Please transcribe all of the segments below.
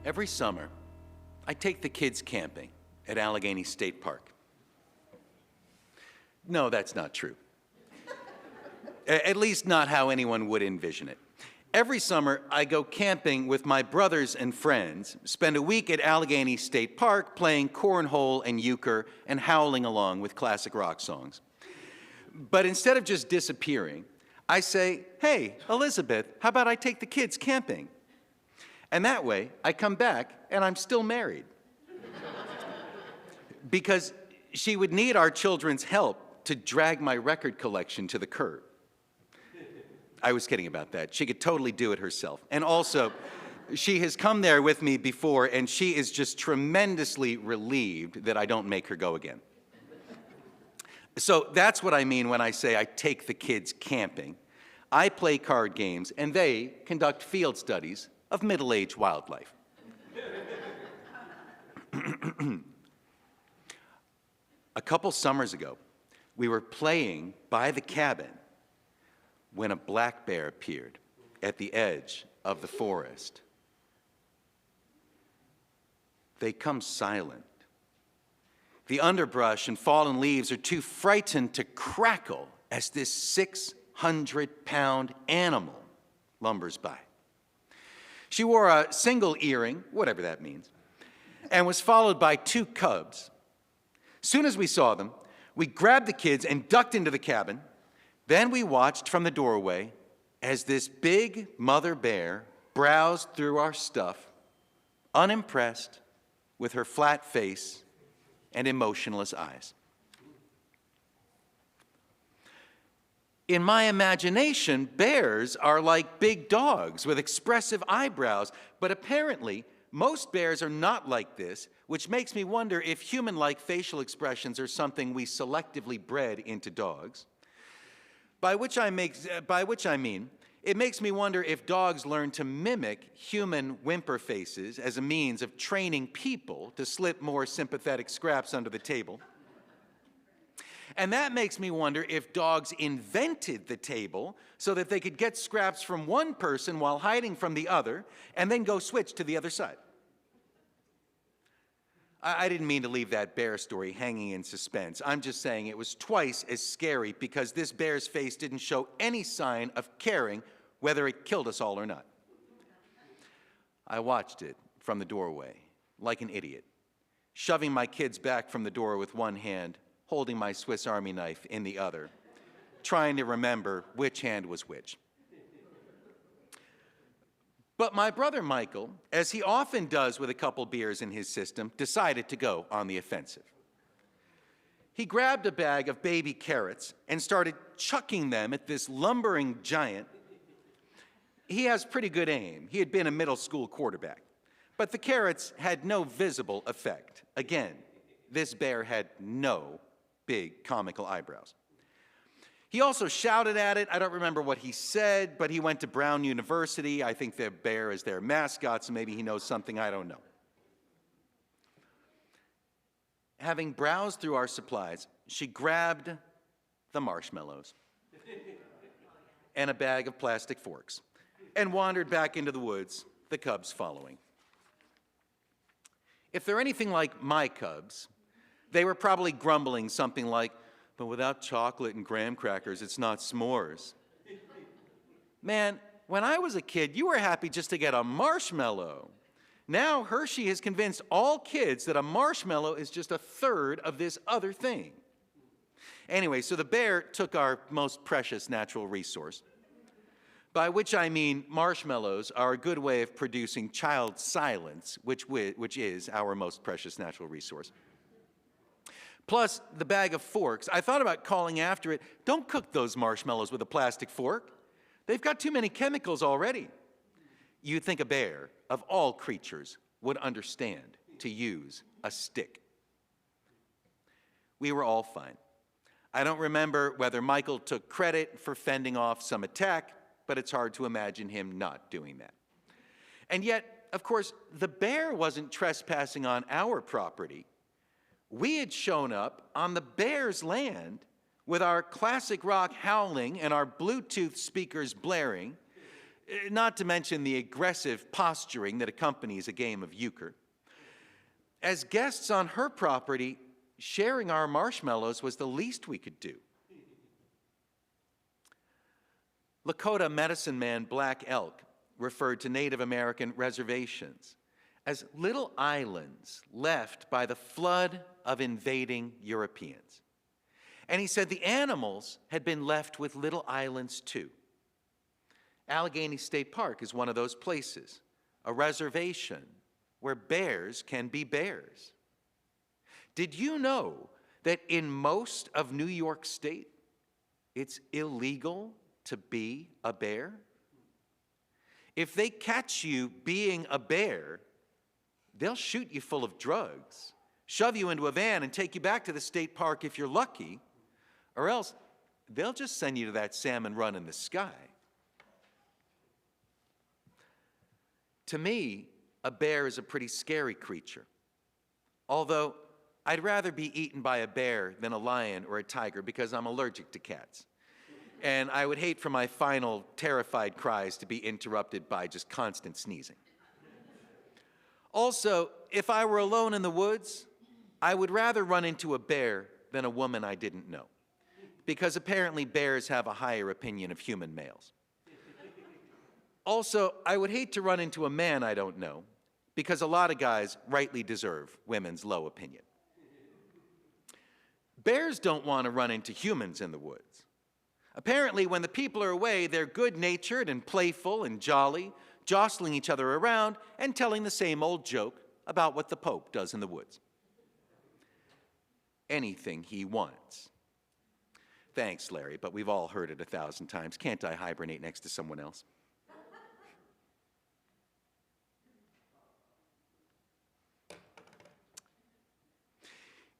Every summer, I take the kids camping at Allegheny State Park. No, that's not true. At least not how anyone would envision it. Every summer, I go camping with my brothers and friends, spend a week at Allegheny State Park playing cornhole and euchre and howling along with classic rock songs. But instead of just disappearing, I say, hey, Elizabeth, how about I take the kids camping? And that way, I come back and I'm still married. Because she would need our children's help to drag my record collection to the curb. I was kidding about that. She could totally do it herself. And also, she has come there with me before, and she is just tremendously relieved that I don't make her go again. So that's what I mean when I say I take the kids camping. I play card games, and they conduct field studies of middle-aged wildlife. A couple summers ago, we were playing by the cabin when a black bear appeared at the edge of the forest. They come silent. The underbrush and fallen leaves are too frightened to crackle as this 600-pound animal lumbers by. She wore a single earring, whatever that means, and was followed by 2 cubs. Soon as we saw them, we grabbed the kids and ducked into the cabin. Then we watched from the doorway as this big mother bear browsed through our stuff, unimpressed, with her flat face and emotionless eyes. In my imagination, bears are like big dogs with expressive eyebrows, but apparently most bears are not like this, which makes me wonder if human-like facial expressions are something we selectively bred into dogs. By which I mean, it makes me wonder if dogs learn to mimic human whimper faces as a means of training people to slip more sympathetic scraps under the table. And that makes me wonder if dogs invented the table so that they could get scraps from one person while hiding from the other, and then go switch to the other side. I didn't mean to leave that bear story hanging in suspense. I'm just saying it was twice as scary because this bear's face didn't show any sign of caring whether it killed us all or not. I watched it from the doorway like an idiot, shoving my kids back from the door with one hand, holding my Swiss Army knife in the other, trying to remember which hand was which. But my brother Michael, as he often does with a couple beers in his system, decided to go on the offensive. He grabbed a bag of baby carrots and started chucking them at this lumbering giant. He has pretty good aim. He had been a middle school quarterback. But the carrots had no visible effect. Again, this bear had no big comical eyebrows. He also shouted at it. I don't remember what he said, but he went to Brown University. I think the bear is their mascot, so maybe he knows something I don't know. Having browsed through our supplies, she grabbed the marshmallows and a bag of plastic forks and wandered back into the woods, the cubs following. If they're anything like my cubs, they were probably grumbling something like, but without chocolate and graham crackers, it's not s'mores. Man, when I was a kid, you were happy just to get a marshmallow. Now Hershey has convinced all kids that a marshmallow is just a third of this other thing. Anyway, so the bear took our most precious natural resource, by which I mean marshmallows are a good way of producing child silence, which is our most precious natural resource. Plus the bag of forks. I thought about calling after it, don't cook those marshmallows with a plastic fork. They've got too many chemicals already. You'd think a bear, of all creatures, would understand to use a stick. We were all fine. I don't remember whether Michael took credit for fending off some attack, but it's hard to imagine him not doing that. And yet, of course, the bear wasn't trespassing on our property. We had shown up on the bear's land with our classic rock howling and our Bluetooth speakers blaring, not to mention the aggressive posturing that accompanies a game of euchre. As guests on her property, sharing our marshmallows was the least we could do. Lakota medicine man Black Elk referred to Native American reservations as little islands left by the flood of invading Europeans. And he said the animals had been left with little islands too. Allegheny State Park is one of those places, a reservation where bears can be bears. Did you know that in most of New York State, it's illegal to be a bear? If they catch you being a bear, they'll shoot you full of drugs, shove you into a van and take you back to the state park if you're lucky, or else they'll just send you to that salmon run in the sky. To me, a bear is a pretty scary creature. Although, I'd rather be eaten by a bear than a lion or a tiger because I'm allergic to cats. And I would hate for my final terrified cries to be interrupted by just constant sneezing. Also, if I were alone in the woods, I would rather run into a bear than a woman I didn't know, because apparently bears have a higher opinion of human males. Also, I would hate to run into a man I don't know, because a lot of guys rightly deserve women's low opinion. Bears don't want to run into humans in the woods. Apparently, when the people are away, they're good-natured and playful and jolly, jostling each other around and telling the same old joke about what the Pope does in the woods. Anything he wants. Thanks, Larry, but we've all heard it 1,000 times. Can't I hibernate next to someone else?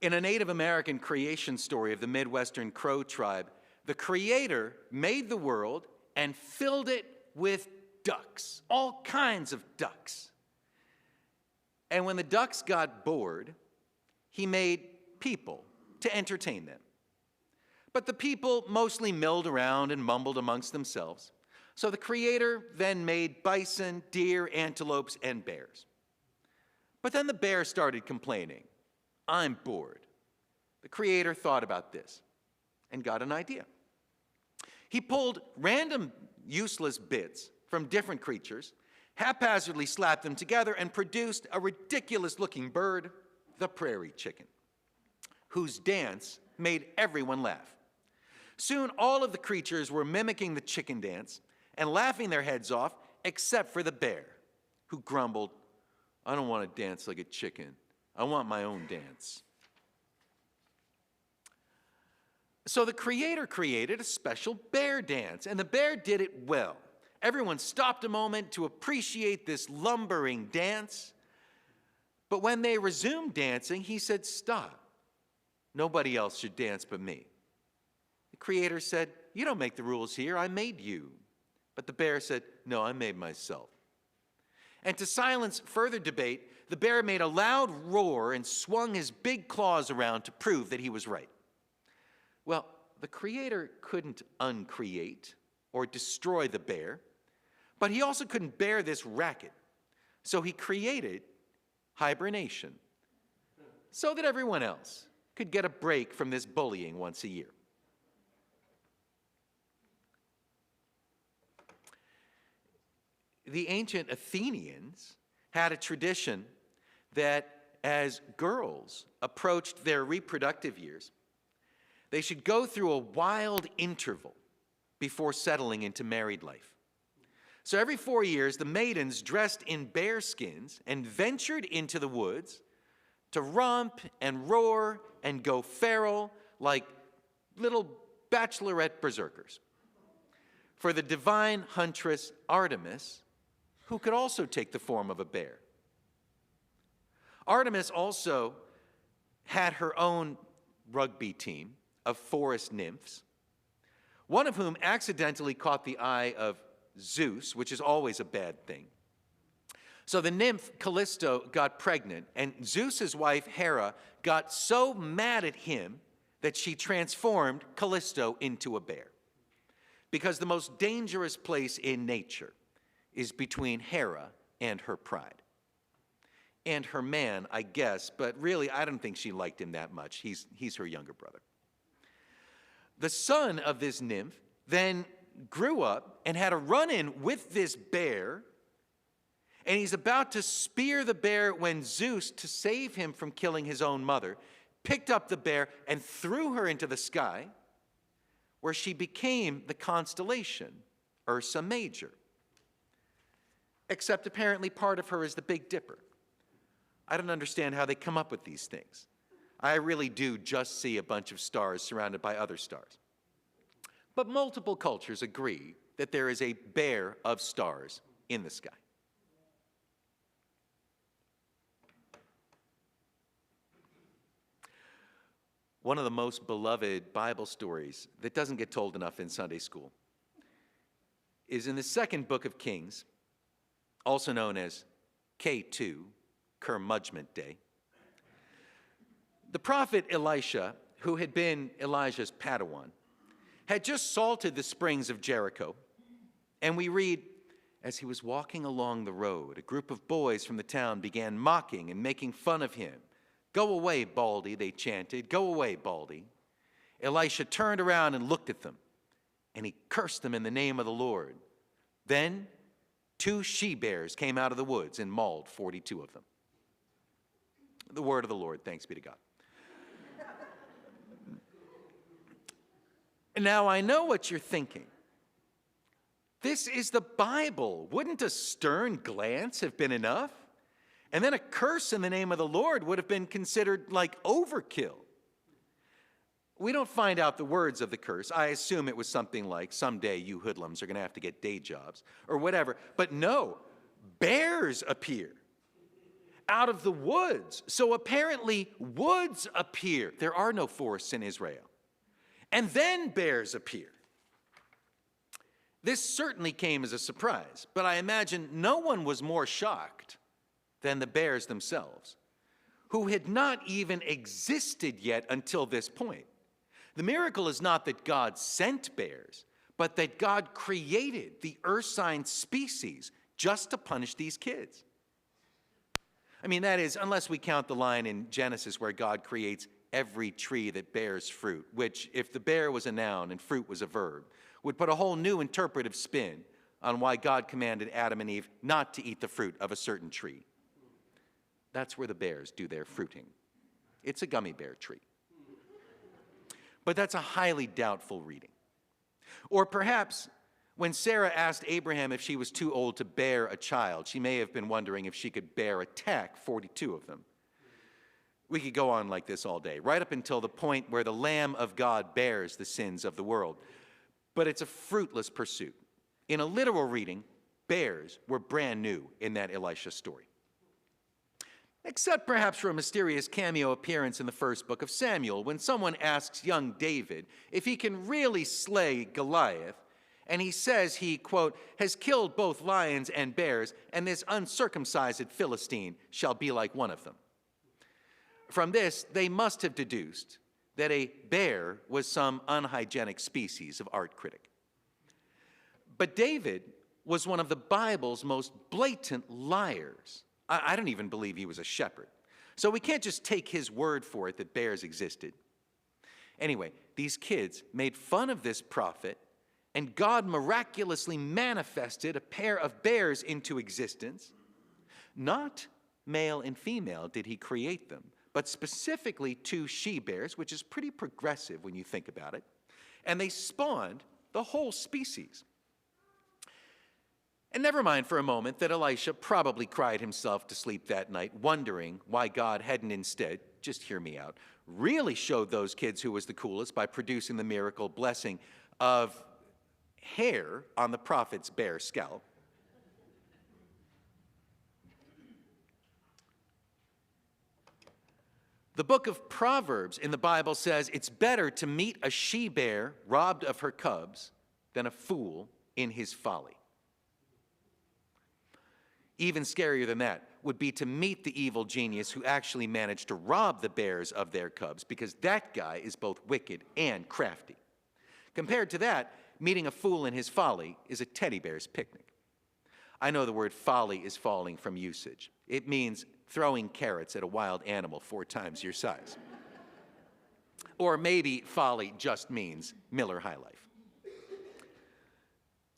In a Native American creation story of the Midwestern Crow tribe, the Creator made the world and filled it with ducks, all kinds of ducks. And when the ducks got bored, he made people to entertain them. But the people mostly milled around and mumbled amongst themselves. So the Creator then made bison, deer, antelopes, and bears. But then the bear started complaining. I'm bored. The Creator thought about this and got an idea. He pulled random useless bits from different creatures, haphazardly slapped them together, and produced a ridiculous-looking bird, the prairie chicken, whose dance made everyone laugh. Soon, all of the creatures were mimicking the chicken dance and laughing their heads off, except for the bear, who grumbled, I don't want to dance like a chicken. I want my own dance. So the Creator created a special bear dance, and the bear did it well. Everyone stopped a moment to appreciate this lumbering dance. But when they resumed dancing, he said, stop. Nobody else should dance but me. The Creator said, you don't make the rules here, I made you. But the bear said, no, I made myself. And to silence further debate, the bear made a loud roar and swung his big claws around to prove that he was right. Well, the Creator couldn't uncreate or destroy the bear, but he also couldn't bear this racket. So he created hibernation so that everyone else could get a break from this bullying once a year. The ancient Athenians had a tradition that as girls approached their reproductive years, they should go through a wild interval before settling into married life. So every 4 years, the maidens dressed in bear skins and ventured into the woods to romp and roar and go feral like little bachelorette berserkers for the divine huntress Artemis, who could also take the form of a bear. Artemis also had her own rugby team of forest nymphs, one of whom accidentally caught the eye of Zeus, which is always a bad thing. So the nymph Callisto got pregnant, and Zeus's wife Hera got so mad at him that she transformed Callisto into a bear. Because the most dangerous place in nature is between Hera and her pride. And her man, I guess, but really I don't think she liked him that much. He's her younger brother. The son of this nymph then grew up and had a run-in with this bear, and he's about to spear the bear when Zeus, to save him from killing his own mother, picked up the bear and threw her into the sky, where she became the constellation Ursa Major. Except apparently part of her is the Big Dipper. I don't understand how they come up with these things. I really do just see a bunch of stars surrounded by other stars. But multiple cultures agree that there is a bear of stars in the sky. One of the most beloved Bible stories that doesn't get told enough in Sunday school is in the second book of Kings, also known as K2, Curmudgeonment Day. The prophet Elisha, who had been Elijah's Padawan, had just salted the springs of Jericho. And we read, as he was walking along the road, a group of boys from the town began mocking and making fun of him. "Go away, Baldy," they chanted. "Go away, Baldy." Elisha turned around and looked at them, and he cursed them in the name of the Lord. Then 2 she-bears came out of the woods and mauled 42 of them. The word of the Lord, thanks be to God. Now, I know what you're thinking. This is the Bible. Wouldn't a stern glance have been enough? And then a curse in the name of the Lord would have been considered like overkill. We don't find out the words of the curse. I assume it was something like, "Someday you hoodlums are going to have to get day jobs," or whatever. But no, bears appear out of the woods. So apparently woods appear. There are no forests in Israel. And then bears appear. This certainly came as a surprise, but I imagine no one was more shocked than the bears themselves, who had not even existed yet until this point. The miracle is not that God sent bears, but that God created the ursine species just to punish these kids. I mean, that is, unless we count the line in Genesis where God creates every tree that bears fruit, which, if the bear was a noun and fruit was a verb, would put a whole new interpretive spin on why God commanded Adam and Eve not to eat the fruit of a certain tree. That's where the bears do their fruiting. It's a gummy bear tree. But that's a highly doubtful reading. Or perhaps when Sarah asked Abraham if she was too old to bear a child, she may have been wondering if she could bear 42 of them. We could go on like this all day, right up until the point where the Lamb of God bears the sins of the world. But it's a fruitless pursuit. In a literal reading, bears were brand new in that Elisha story. Except perhaps for a mysterious cameo appearance in the first book of Samuel, when someone asks young David if he can really slay Goliath, and he says he, quote, "has killed both lions and bears, and this uncircumcised Philistine shall be like one of them." From this, they must have deduced that a bear was some unhygienic species of art critic. But David was one of the Bible's most blatant liars. I don't even believe he was a shepherd. So we can't just take his word for it that bears existed. Anyway, these kids made fun of this prophet, and God miraculously manifested a pair of bears into existence. Not male and female did he create them, but specifically 2 she-bears, which is pretty progressive when you think about it. And they spawned the whole species. And never mind for a moment that Elisha probably cried himself to sleep that night, wondering why God hadn't instead, just hear me out, really showed those kids who was the coolest by producing the miracle blessing of hair on the prophet's bare scalp. The book of Proverbs in the Bible says it's better to meet a she-bear robbed of her cubs than a fool in his folly. Even scarier than that would be to meet the evil genius who actually managed to rob the bears of their cubs, because that guy is both wicked and crafty. Compared to that, meeting a fool in his folly is a teddy bear's picnic. I know the word folly is falling from usage. It means throwing carrots at a wild animal 4 times your size. Or maybe folly just means Miller High Life.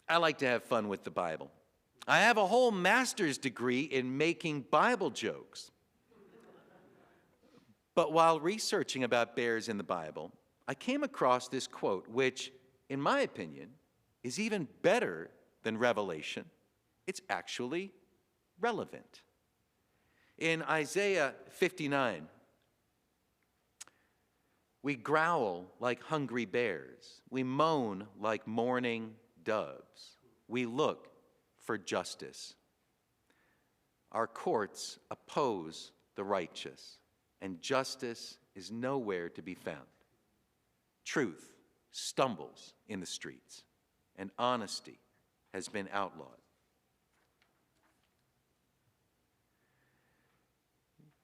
I like to have fun with the Bible. I have a whole master's degree in making Bible jokes. But while researching about bears in the Bible, I came across this quote, which, in my opinion, is even better than Revelation. It's actually relevant. In Isaiah 59, we growl like hungry bears. We moan like mourning doves. We look for justice. Our courts oppose the righteous, and justice is nowhere to be found. Truth stumbles in the streets, and honesty has been outlawed.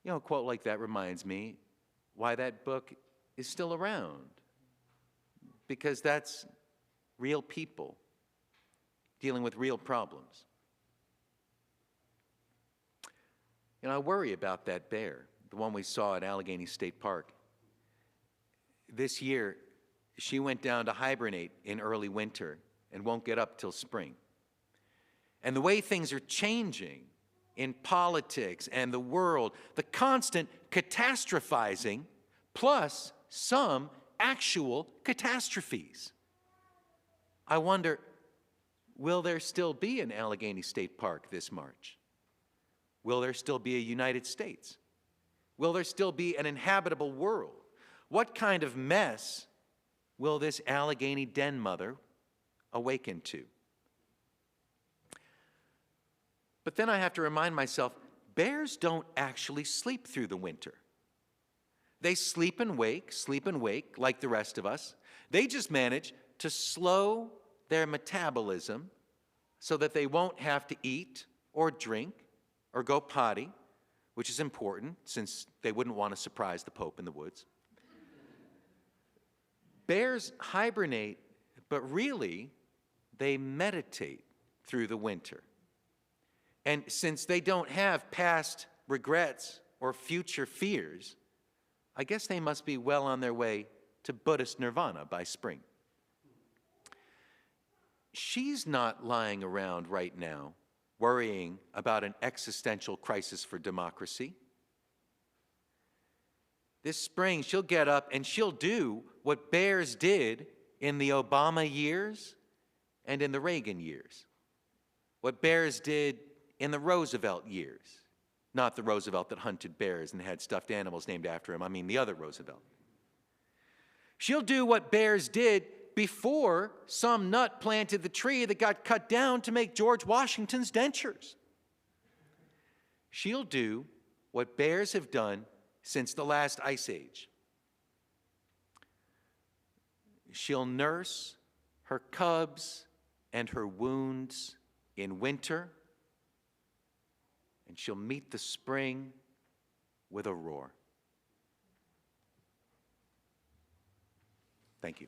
You know, a quote like that reminds me why that book is still around. Because that's real people dealing with real problems. You know, I worry about that bear, the one we saw at Allegheny State Park. This year, she went down to hibernate in early winter and won't get up till spring. And the way things are changing in politics and the world, the constant catastrophizing, plus some actual catastrophes. I wonder, will there still be an Allegheny State Park this March? Will there still be a United States? Will there still be an inhabitable world? What kind of mess will this Allegheny den mother awaken to? But then I have to remind myself, bears don't actually sleep through the winter. They sleep and wake like the rest of us. They just manage to slow their metabolism so that they won't have to eat or drink or go potty, which is important since they wouldn't want to surprise the Pope in the woods. Bears hibernate, but really, they meditate through the winter. And since they don't have past regrets or future fears, I guess they must be well on their way to Buddhist nirvana by spring. She's not lying around right now worrying about an existential crisis for democracy. This spring, she'll get up and she'll do what bears did in the Obama years and in the Reagan years. What bears did in the Roosevelt years. Not the Roosevelt that hunted bears and had stuffed animals named after him. I mean the other Roosevelt. She'll do what bears did before some nut planted the tree that got cut down to make George Washington's dentures. She'll do what bears have done since the last ice age. She'll nurse her cubs and her wounds in winter, and she'll meet the spring with a roar. Thank you.